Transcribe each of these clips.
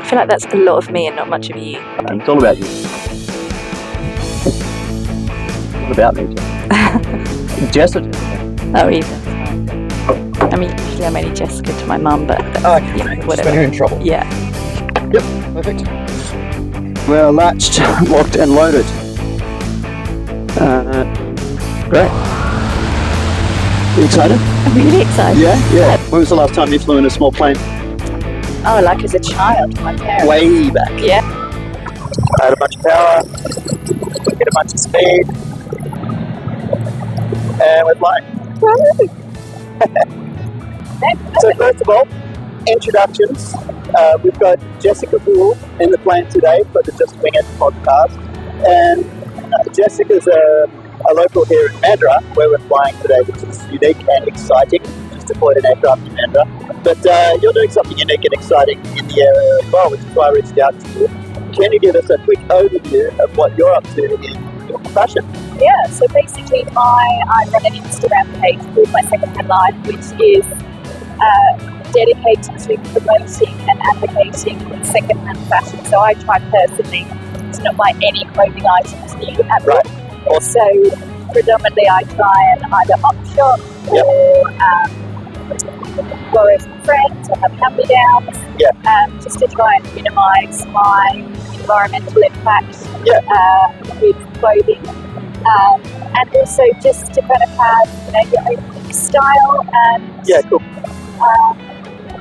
I feel like that's a lot of me and not much of you. And it's all about you. What about me, Jess? Jess or Jessica? Oh, either. I mean, usually I'm only Jessica to my mum, but whatever. When you're in trouble. Yeah. Yep, perfect. We're latched, locked and loaded. Great. You excited? I'm really excited. Yeah. When was the last time you flew in a small plane? Oh, like as a child, my parents. Way back. Yeah. I had a bunch of power, get a bunch of speed, and we're flying. So first of all, introductions. We've got Jessica Hoole in the plane today for the Just Wing It podcast. And Jessica's a local here in Mandurah, where we're flying today, which is unique and exciting. Just deployed an aircraft in Mandurah. But you're doing something unique and exciting in the area as well, which is why I reached out to you. Can you give us a quick overview of what you're up to in your profession? Yeah, so basically I run an Instagram page called My Secondhand Life, which is dedicated to promoting and advocating secondhand fashion. So I try personally to not buy any clothing items new at all. Right. So predominantly I try and either op shop or borrow from friends or have hand-me-downs, just to try and minimise my environmental impact with clothing. And also just to kind of have your own unique style and cool.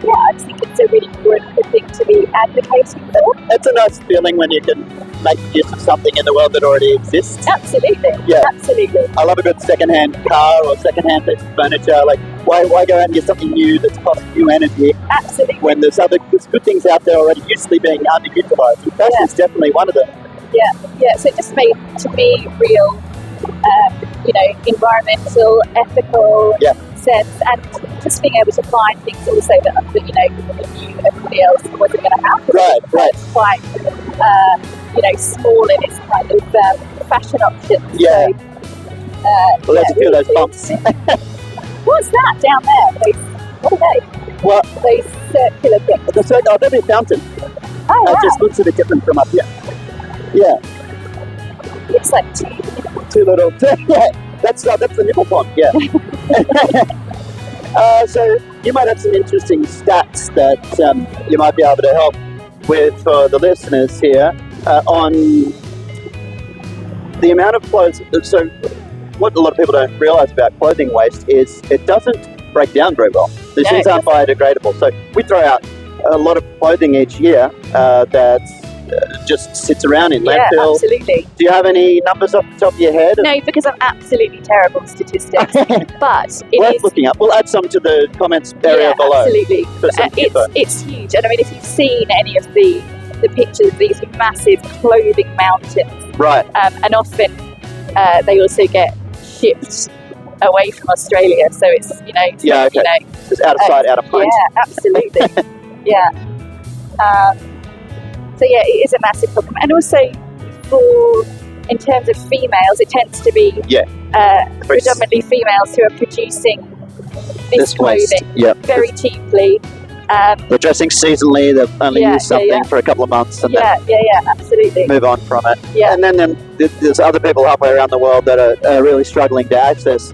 I just think it's a really good thing to be advocating for. It's a nice feeling when you can make use of something in the world that already exists. Absolutely. Yeah. Absolutely. I love a good second-hand car or second-hand piece of furniture. Like, why go out and get something new that's costing you energy? Absolutely. When there's good things out there already usually being underutilized. And fashion is definitely one of them. Yeah. So it just made to me real, environmental, ethical sense, and just being able to find things also that everybody else wasn't going to have. Right. It's quite, small in its kind of fashion options. Yeah. So, there's a few of those bumps. What's that down there? What are they? What? Those circular things. That'd be a fountain. Oh, wow. It just looks a bit different from up here. Yeah. Looks like two little. That's the nipple pond. Yeah. So you might have some interesting stats that you might be able to help with for the listeners here on the amount of clothes. So what a lot of people don't realise about clothing waste is it doesn't break down very well. These things aren't biodegradable. So we throw out a lot of clothing each year that just sits around in landfill. Yeah, absolutely. Do you have any numbers off the top of your head? No, because I'm absolutely terrible at statistics. But it worth is looking up. We'll add some to the comments area below. Absolutely. It's huge. And I mean, if you've seen any of the pictures of these massive clothing mountains, right? And often they also get shipped away from Australia, so it's just out of sight, out of mind. Yeah, absolutely. So it is a massive problem, and also in terms of females, it tends to be predominantly females who are producing this clothing very cheaply. They're dressing seasonally. They've only used something for a couple of months, and absolutely move on from it. Yeah. And then there's other people halfway around the world that are really struggling to access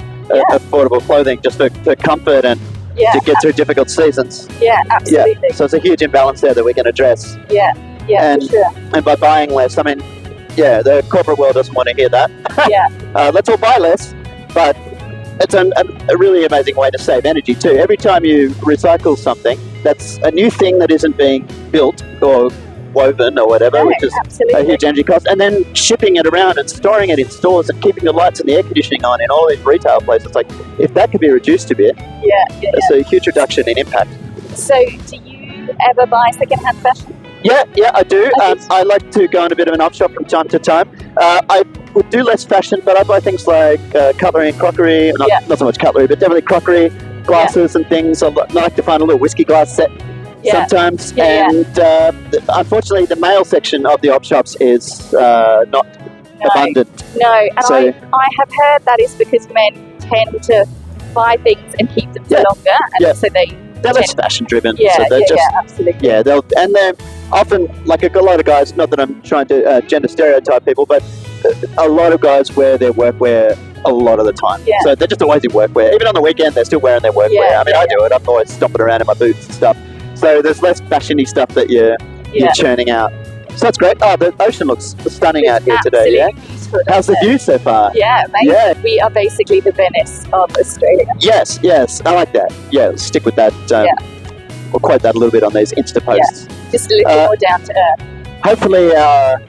affordable clothing just for comfort and to get through difficult seasons. Yeah, absolutely. Yeah. So it's a huge imbalance there that we can address. Yeah, and, for sure. And by buying less, I mean, the corporate world doesn't want to hear that. Let's all buy less, but it's a really amazing way to save energy too. Every time you recycle something, that's a new thing that isn't being built or woven or whatever, which is a huge energy cost, and then shipping it around and storing it in stores and keeping the lights and the air conditioning on in all these retail places. Like, if that could be reduced a bit, it's a huge reduction in impact. So do you ever buy second-hand fashion? Yeah, I do. I like to go on a bit of an op shop from time to time. I would do less fashion, but I buy things like cutlery and crockery. Not so much cutlery, but definitely crockery, glasses and things. I like to find a little whiskey glass set sometimes. And unfortunately, the male section of the op shops is not abundant. No, and I have heard that is because men tend to buy things and keep them for longer, and so they're less fashion driven. Yeah, so they're absolutely. Yeah, often, like a lot of guys, not that I'm trying to gender stereotype people, but a lot of guys wear their workwear a lot of the time. Yeah. So they're just always in workwear. Even on the weekend, they're still wearing their workwear. I mean, I do it. I'm always stomping around in my boots and stuff. So there's less fashiony stuff that you're churning out. So that's great. Oh, the ocean looks stunning out here today. Yeah. Beautiful, How's the view so far? Yeah, amazing. Yeah. We are basically the Venice of Australia. Yes, I like that. Yeah, stick with that. We'll quote that a little bit on these Insta posts. Yeah. Just a little more down to earth. Hopefully our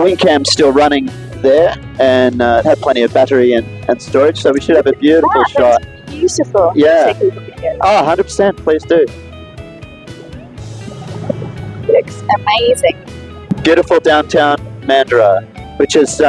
wing cam's still running there and have plenty of battery and storage, so we should have a beautiful shot. Beautiful. Yeah. Take a look at it. Oh, 100%, please do. Looks amazing. Beautiful downtown Mandurah, which is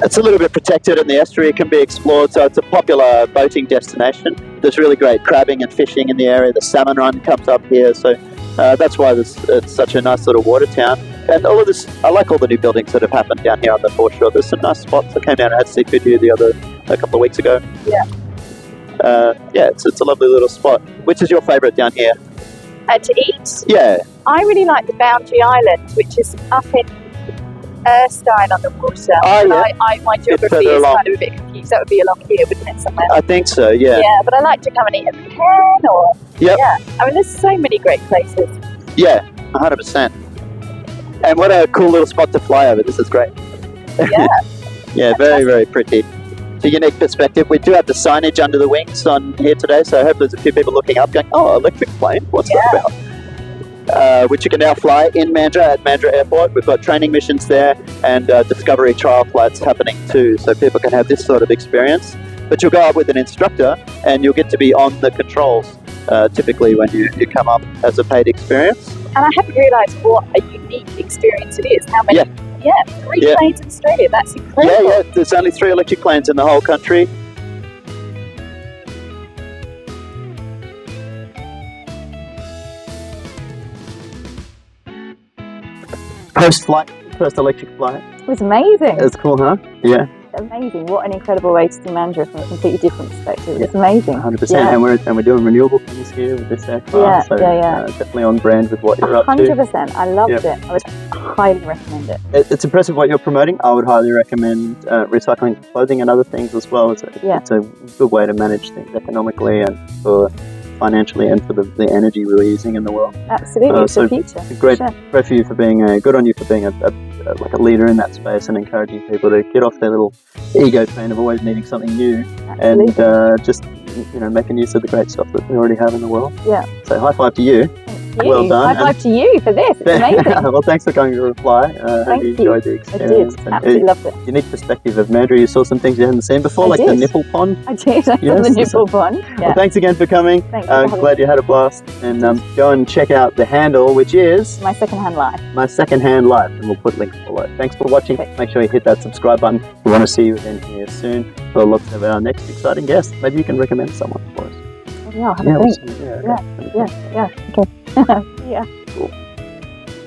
it's a little bit protected and the estuary can be explored, so it's a popular boating destination. There's really great crabbing and fishing in the area. The salmon run comes up here, so that's why it's such a nice little water town. And all of this, I like all the new buildings that have happened down here on the foreshore. There's some nice spots. I came down and had seafood here a couple of weeks ago. Yeah. It's a lovely little spot. Which is your favourite down here? To eat? Yeah. I really like the Boundary Island, which is up in Erskine on the water. Oh, yeah. My geography is kind of a bit confused. That would be along here, wouldn't it, somewhere? I think so, yeah. Yeah, but I like to come and eat at the Cairn or... Yep. Yeah. I mean, there's so many great places. Yeah, 100%. And what a cool little spot to fly over. This is great. Yeah. Yeah, very, very pretty. It's a unique perspective. We do have the signage under the wings on here today, so I hope there's a few people looking up going, oh, electric plane, what's that about? Which you can now fly in Mandurah at Mandurah Airport. We've got training missions there and discovery trial flights happening too, so people can have this sort of experience. But you'll go up with an instructor and you'll get to be on the controls, typically when you come up as a paid experience. And I haven't realised what a unique experience it is. How many? Yeah, 3 planes in Australia. That's incredible. Yeah. There's only 3 electric planes in the whole country. Post-flight, first electric flight. It was amazing. It's cool, huh? Yeah. Amazing. What an incredible way to see Mandurah from a completely different perspective. It's amazing. 100%. Yeah. And we're doing renewable things here with this aircraft. Definitely on brand with what you're up to. 100%. I loved it. I would highly recommend it. It's impressive what you're promoting. I would highly recommend recycling clothing and other things as well. It's a good way to manage things economically and financially and for the energy we're using in the world. Absolutely, it's the future. Great for you for being good on you for being a leader in that space and encouraging people to get off their little ego train of always needing something new. Absolutely. And just making use of the great stuff that we already have in the world. Yeah. So high five to you. Thank you. Well done. High five to you for this. It's amazing. Well, thanks for coming to reply. Thank you. Enjoyed the experience. I did. Absolutely loved it. Unique perspective of Mandurah. You saw some things you hadn't seen before, the nipple pond. I did. I saw the nipple pond. Yeah. Well, thanks again for coming. Thanks for glad you had a blast. And go and check out the handle, which is My Secondhand Life. My Secondhand Life, and we'll put links below. Thanks for watching. Make sure you hit that subscribe button. We want to see you again here soon for lots of our next exciting guests. Maybe you can recommend someone for us. Yeah, I'll have a think. Yeah. Okay. Yeah. Cool.